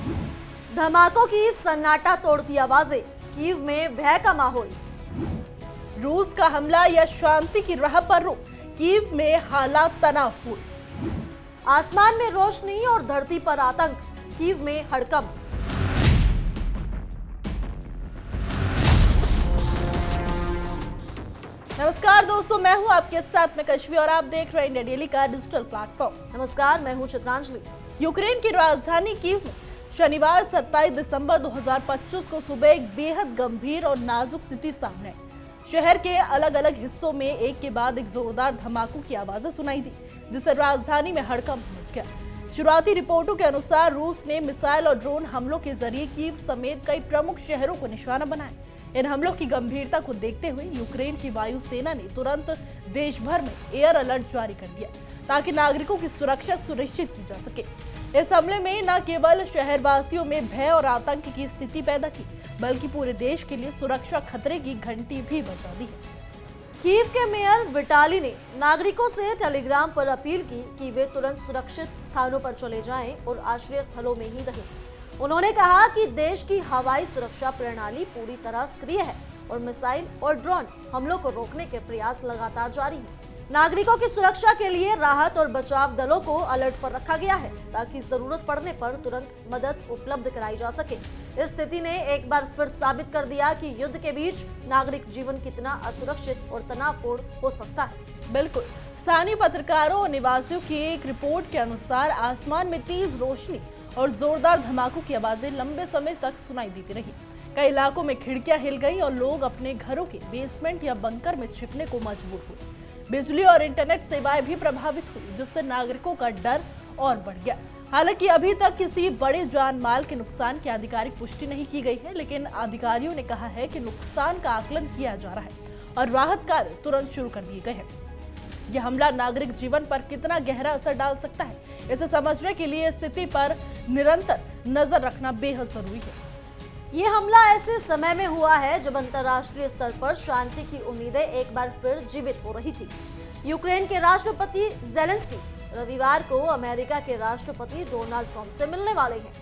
धमाकों की सन्नाटा तोड़ती आवाजें, कीव में भय का माहौल। रूस का हमला या शांति की राह पर रुक, कीव में हालात तनावपूर्ण। आसमान में रोशनी और धरती पर आतंक, कीव में हड़कंप। नमस्कार दोस्तों, मैं हूं आपके साथ में कश्मी और आप देख रहे हैं इंडिया डेली का डिजिटल प्लेटफॉर्म। नमस्कार, मैं हूं चित्रांजलि। यूक्रेन की राजधानी कीव में शनिवार 27 दिसंबर 2025 को सुबह एक बेहद गंभीर और नाजुक स्थिति सामने आई। शहर के अलग अलग हिस्सों में एक के बाद एक जोरदार धमाकों की आवाजें सुनाई दी, जिससे राजधानी में हड़कंप मच गया। शुरुआती रिपोर्टों के अनुसार रूस ने मिसाइल और ड्रोन हमलों के जरिए कीव समेत कई प्रमुख शहरों को निशाना बनाया। इन हमलों की गंभीरता को देखते हुए यूक्रेन की वायुसेना ने तुरंत देश भर में एयर अलर्ट जारी कर दिया, ताकि नागरिकों की सुरक्षा सुनिश्चित की जा सके। इस हमले में न केवल शहरवासियों में भय और आतंक की स्थिति पैदा की, बल्कि पूरे देश के लिए सुरक्षा खतरे की घंटी भी बजा दी है। कीव के मेयर विटाली ने नागरिकों से टेलीग्राम पर अपील की कि वे तुरंत सुरक्षित स्थानों पर चले जाएं और आश्रय स्थलों में ही रहें। उन्होंने कहा कि देश की हवाई सुरक्षा प्रणाली पूरी तरह सक्रिय है और मिसाइल और ड्रोन हमलों को रोकने के प्रयास लगातार जारी हैं। नागरिकों की सुरक्षा के लिए राहत और बचाव दलों को अलर्ट पर रखा गया है, ताकि जरूरत पड़ने पर तुरंत मदद उपलब्ध कराई जा सके। इस स्थिति ने एक बार फिर साबित कर दिया कि युद्ध के बीच नागरिक जीवन कितना असुरक्षित और तनावपूर्ण हो सकता है। बिल्कुल, स्थानीय पत्रकारों और निवासियों की एक रिपोर्ट के अनुसार आसमान में तेज रोशनी और जोरदार धमाकों की आवाजें लंबे समय तक सुनाई देती रही। कई इलाकों में खिड़कियां हिल गईं और लोग अपने घरों के बेसमेंट या बंकर में छिपने को मजबूर हुए। बिजली और इंटरनेट सेवाएं भी प्रभावित हुई, जिससे नागरिकों का डर और बढ़ गया। हालांकि अभी तक किसी बड़े जान माल के नुकसान की आधिकारिक पुष्टि नहीं की गई है, लेकिन अधिकारियों ने कहा है कि नुकसान का आकलन किया जा रहा है और राहत कार्य तुरंत शुरू कर दिए गए हैं। यह हमला नागरिक जीवन पर कितना गहरा असर डाल सकता है, इसे समझने के लिए स्थिति पर निरंतर नजर रखना बेहद जरूरी है। ये हमला ऐसे समय में हुआ है जब अंतर्राष्ट्रीय स्तर पर शांति की उम्मीदें एक बार फिर जीवित हो रही थी। यूक्रेन के राष्ट्रपति ज़ेलेंस्की रविवार को अमेरिका के राष्ट्रपति डोनाल्ड ट्रंप से मिलने वाले हैं।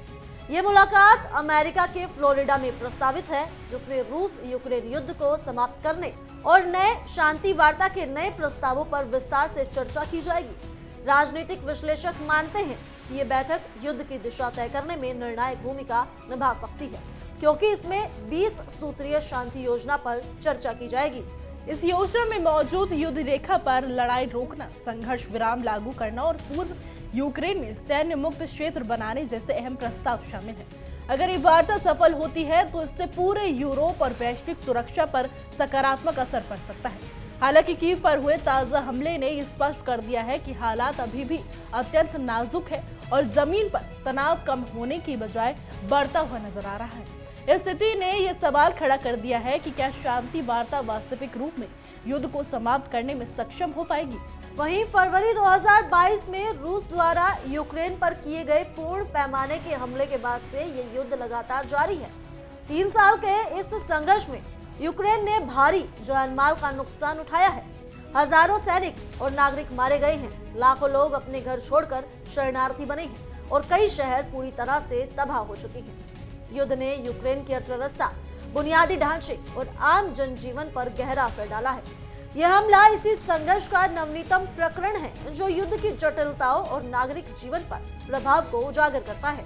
ये मुलाकात अमेरिका के फ्लोरिडा में प्रस्तावित है, जिसमें रूस यूक्रेन युद्ध को समाप्त करने और नए शांति वार्ता के नए प्रस्तावों पर विस्तार से चर्चा की जाएगी। राजनीतिक विश्लेषक मानते हैं कि ये बैठक युद्ध की दिशा तय करने में निर्णायक भूमिका निभा सकती है, क्योंकि इसमें 20 सूत्रीय शांति योजना पर चर्चा की जाएगी। इस योजना में मौजूद युद्ध रेखा पर लड़ाई रोकना, संघर्ष विराम लागू करना और पूर्व यूक्रेन में सैन्य मुक्त क्षेत्र बनाने जैसे अहम प्रस्ताव शामिल हैं। अगर ये वार्ता सफल होती है तो इससे पूरे यूरोप और वैश्विक सुरक्षा पर सकारात्मक असर पड़ सकता है। हालांकि कीव पर हुए ताजा हमले ने स्पष्ट कर दिया है कि हालात अभी भी अत्यंत नाजुक है और जमीन पर तनाव कम होने की बजाय बढ़ता हुआ नजर आ रहा है। इस स्थिति ने यह सवाल खड़ा कर दिया है कि क्या शांति वार्ता वास्तविक रूप में युद्ध को समाप्त करने में सक्षम हो पाएगी। वहीं फरवरी 2022 में रूस द्वारा यूक्रेन पर किए गए पूर्ण पैमाने के हमले के बाद से ये युद्ध लगातार जारी है। 3 साल के इस संघर्ष में यूक्रेन ने भारी जानमाल का नुकसान उठाया है। हजारों सैनिक और नागरिक मारे गए हैं, लाखों लोग अपने घर छोड़कर शरणार्थी बने हैं और कई शहर पूरी तरह से तबाह हो चुके हैं। युद्ध ने यूक्रेन की अर्थव्यवस्था, बुनियादी ढांचे और आम जनजीवन पर गहरा असर डाला है। यह हमला इसी संघर्ष का नवीनतम प्रकरण है, जो युद्ध की जटिलताओं और नागरिक जीवन पर प्रभाव को उजागर करता है।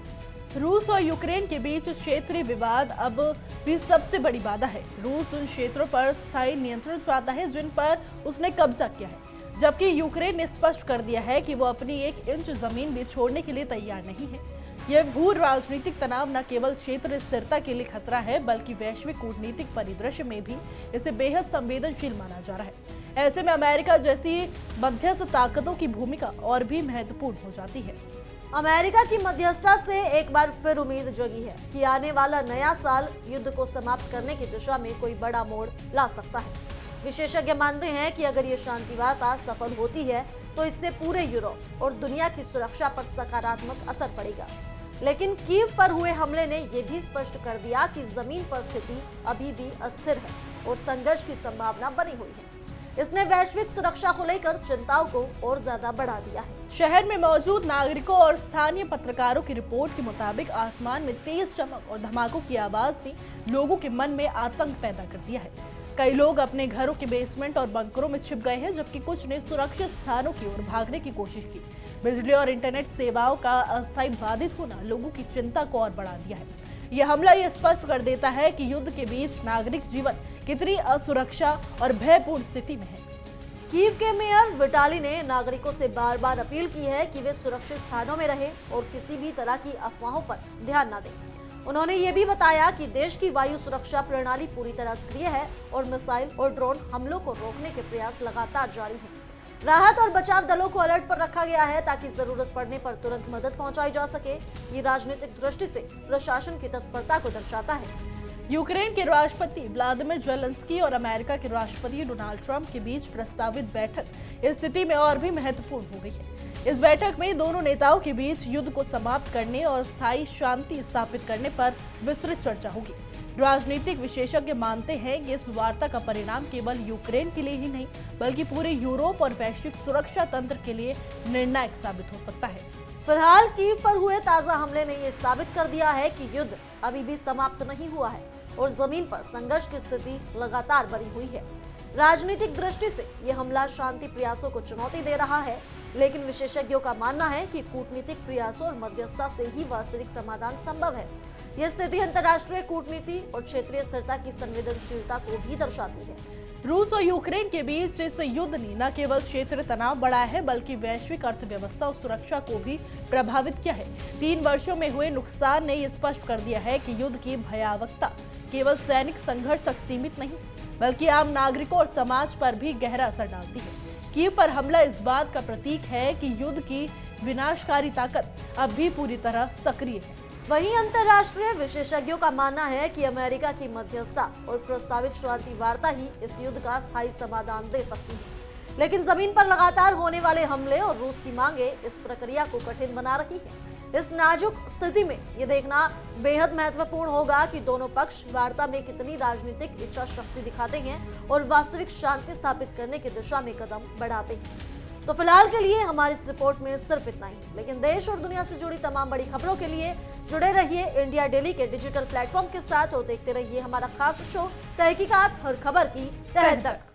रूस और यूक्रेन के बीच क्षेत्रीय विवाद अब भी सबसे बड़ी बाधा है। रूस उन क्षेत्रों पर स्थायी नियंत्रण चाहता है जिन पर उसने कब्जा किया है, जबकि यूक्रेन ने स्पष्ट कर दिया है कि वो अपनी 1 इंच जमीन भी छोड़ने के लिए तैयार नहीं है। यह भू राजनीतिक तनाव न केवल क्षेत्र स्थिरता के लिए खतरा है, बल्कि वैश्विक कूटनीतिक परिदृश्य में भी इसे बेहद संवेदनशील माना जा रहा है। ऐसे में अमेरिका जैसी मध्यस्थ ताकतों की भूमिका और भी महत्वपूर्ण हो जाती है। अमेरिका की मध्यस्थता से एक बार फिर उम्मीद जगी है कि आने वाला नया साल युद्ध को समाप्त करने की दिशा में कोई बड़ा मोड़ ला सकता है। विशेषज्ञ मानते हैं कि अगर ये शांति वार्ता सफल होती है तो इससे पूरे यूरोप और दुनिया की सुरक्षा पर सकारात्मक असर पड़ेगा। लेकिन कीव पर हुए हमले ने यह भी स्पष्ट कर दिया कि जमीन पर स्थिति अभी भी अस्थिर है और संघर्ष की संभावना बनी हुई है। इसने वैश्विक सुरक्षा को लेकर चिंताओं को और ज्यादा बढ़ा दिया है। शहर में मौजूद नागरिकों और स्थानीय पत्रकारों की रिपोर्ट के मुताबिक आसमान में तेज चमक और धमाकों की आवाज ने लोगों के मन में आतंक पैदा कर दिया है। कई लोग अपने घरों के बेसमेंट और बंकरों में छिप गए हैं, जबकि कुछ ने सुरक्षित स्थानों की ओर भागने की कोशिश की। बिजली और इंटरनेट सेवाओं का अस्थायी बाधित होना लोगों की चिंता को और बढ़ा दिया है। यह हमला ये स्पष्ट कर देता है कि युद्ध के बीच नागरिक जीवन कितनी असुरक्षा और भयपूर्ण स्थिति में है। कीव के मेयर विटाली ने नागरिकों से बार बार अपील की है कि वे सुरक्षित स्थानों में रहें और किसी भी तरह की अफवाहों पर ध्यान न दें। उन्होंने ये भी बताया कि देश की वायु सुरक्षा प्रणाली पूरी तरह सक्रिय है और मिसाइल और ड्रोन हमलों को रोकने के प्रयास लगातार जारी हैं। राहत और बचाव दलों को अलर्ट पर रखा गया है ताकि जरूरत पड़ने पर तुरंत मदद पहुंचाई जा सके। ये राजनीतिक दृष्टि से प्रशासन की तत्परता को दर्शाता है। यूक्रेन के राष्ट्रपति व्लादिमीर ज़ेलेंस्की और अमेरिका के राष्ट्रपति डोनाल्ड ट्रंप के बीच प्रस्तावित बैठक इस स्थिति में और भी महत्वपूर्ण हो गई है। इस बैठक में दोनों नेताओं के बीच युद्ध को समाप्त करने और स्थायी शांति स्थापित करने पर विस्तृत चर्चा होगी। राजनीतिक विशेषज्ञ मानते हैं कि इस वार्ता का परिणाम केवल यूक्रेन के लिए ही नहीं, बल्कि पूरे यूरोप और वैश्विक सुरक्षा तंत्र के लिए निर्णायक साबित हो सकता है। फिलहाल कीव पर हुए ताजा हमले ने यह साबित कर दिया है कि युद्ध अभी भी समाप्त नहीं हुआ है और जमीन पर संघर्ष की स्थिति लगातार बनी हुई है। राजनीतिक दृष्टि से यह हमला शांति प्रयासों को चुनौती दे रहा है, लेकिन विशेषज्ञों का मानना है कि कूटनीतिक प्रयासों और मध्यस्थता से ही वास्तविक समाधान संभव है। यह स्थिति अंतर्राष्ट्रीय कूटनीति और क्षेत्रीय स्थिरता की संवेदनशीलता को भी दर्शाती है। रूस और यूक्रेन के बीच इस युद्ध ने न केवल क्षेत्रीय तनाव बढ़ाया है, बल्कि वैश्विक अर्थव्यवस्था और सुरक्षा को भी प्रभावित किया है। 3 वर्षों में हुए नुकसान ने यह स्पष्ट कर दिया है कि युद्ध की भयावहता केवल सैनिक संघर्ष तक सीमित नहीं, बल्कि आम नागरिकों और समाज पर भी गहरा असर डालती है। कीव पर हमला इस बात का प्रतीक है कि युद्ध की विनाशकारी ताकत अब भी पूरी तरह सक्रिय है। वहीं अंतर्राष्ट्रीय विशेषज्ञों का मानना है कि अमेरिका की मध्यस्थता और प्रस्तावित शांति वार्ता ही इस युद्ध का स्थायी समाधान दे सकती है, लेकिन जमीन पर लगातार होने वाले हमले और रूस की मांगे इस प्रक्रिया को कठिन बना रही है। इस नाजुक स्थिति में ये देखना बेहद महत्वपूर्ण होगा कि दोनों पक्ष वार्ता में कितनी राजनीतिक इच्छा शक्ति दिखाते हैं और वास्तविक शांति स्थापित करने की दिशा में कदम बढ़ाते हैं। तो फिलहाल के लिए हमारी इस रिपोर्ट में सिर्फ इतना ही, लेकिन देश और दुनिया से जुड़ी तमाम बड़ी खबरों के लिए जुड़े रहिए इंडिया डेली के डिजिटल प्लेटफॉर्म के साथ और देखते रहिए हमारा खास शो तहकीकात हर खबर की तह तक।